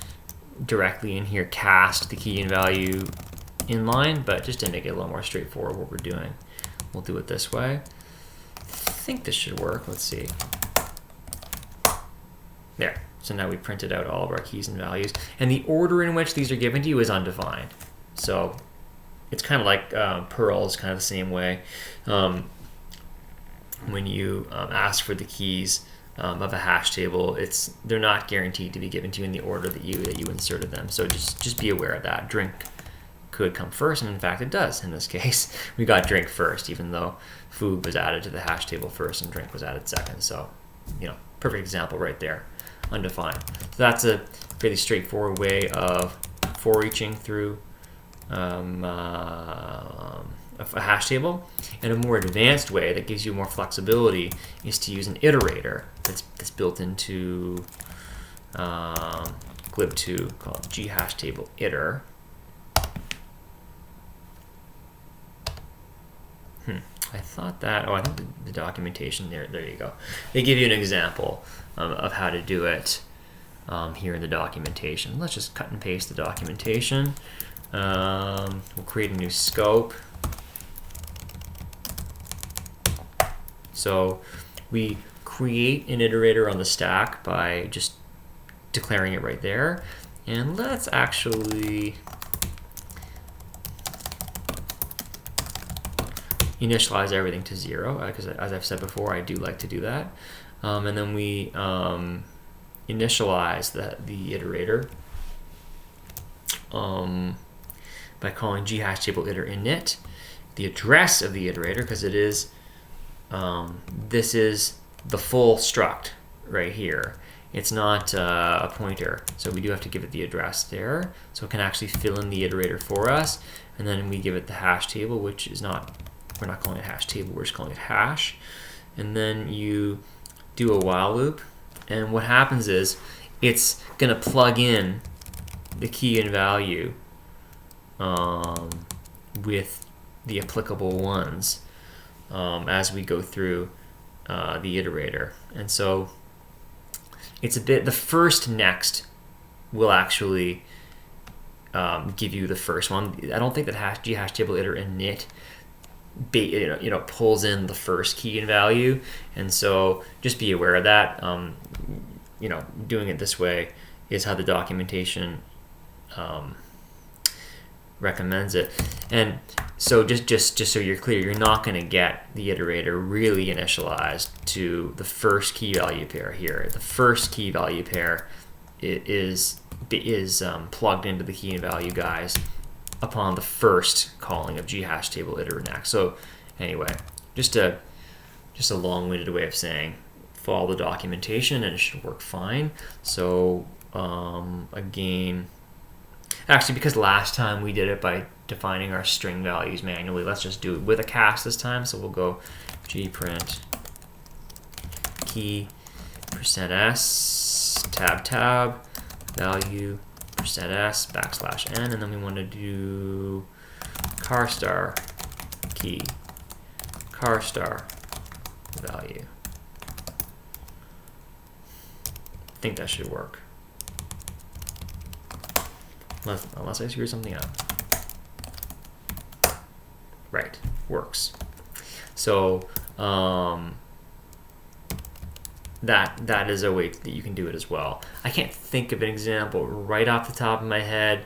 directly in here cast the key and value inline, but just to make it a little more straightforward what we're doing, we'll do it this way. I think this should work. Let's see. There. So now we printed out all of our keys and values, and the order in which these are given to you is undefined. So it's kind of like Perl is kind of the same way. When you ask for the keys of a hash table, they're not guaranteed to be given to you in the order that you inserted them. So just be aware of that. Drink could come first, and in fact it does in this case. We got drink first, even though food was added to the hash table first and drink was added second. So, perfect example right there, undefined. So that's a fairly straightforward way of for-eaching through a hash table. And a more advanced way that gives you more flexibility is to use an iterator that's built into GLib2 called GHashTable iter. I thought that, I think the documentation there you go. They give you an example of how to do it here in the documentation. Let's just cut and paste the documentation. We'll create a new scope. So we create an iterator on the stack by just declaring it right there. And let's actually initialize everything to 0, because as I've said before, I do like to do that. And then we initialize the iterator by calling GHashTable iter init, the address of the iterator, because it is this is the full struct right here. It's not a pointer, so we do have to give it the address there, so it can actually fill in the iterator for us. And then we give it the hash table, which is not, we're not calling it hash table, we're just calling it hash. And then you do a while loop, and what happens is it's going to plug in the key and value with the applicable ones as we go through the iterator. And so it's the first next will actually give you the first one. I don't think that GHashTable iter init pulls in the first key and value, and so just be aware of that. Doing it this way is how the documentation recommends it. And so just so you're clear, you're not going to get the iterator really initialized to the first key value pair here. The first key value pair is plugged into the key and value guys upon the first calling of GHashTable iter next. So anyway, just a long-winded way of saying follow the documentation and it should work fine. So again, actually, because last time we did it by defining our string values manually, let's just do it with a cast this time. So we'll go gprint key %s tab value %s \n, and then we want to do car star key car star value. I think that should work. Unless I screw something up. Right, works. So that is a way that you can do it as well. I can't think of an example right off the top of my head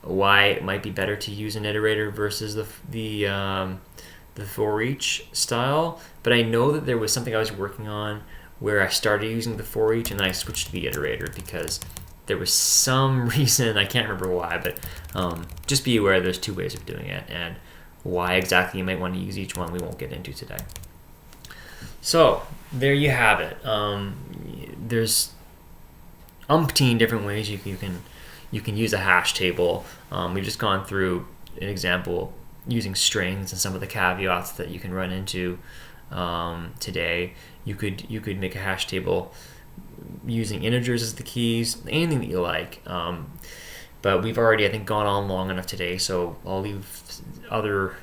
why it might be better to use an iterator versus the for each style, but I know that there was something I was working on where I started using the for each and then I switched to the iterator because there was some reason, I can't remember why, but just be aware there's two ways of doing it, and why exactly you might want to use each one we won't get into today. So there you have it. There's umpteen different ways you can use a hash table. We've just gone through an example using strings and some of the caveats that you can run into today. You could make a hash table using integers as the keys, anything that you like. But we've already, I think, gone on long enough today, so I'll leave other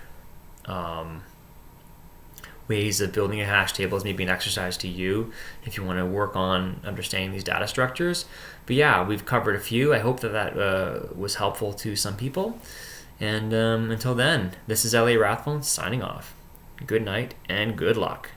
ways of building a hash table as maybe an exercise to you if you want to work on understanding these data structures. But yeah, we've covered a few. I hope that was helpful to some people. And until then, this is Elliot Rathbone signing off. Good night and good luck.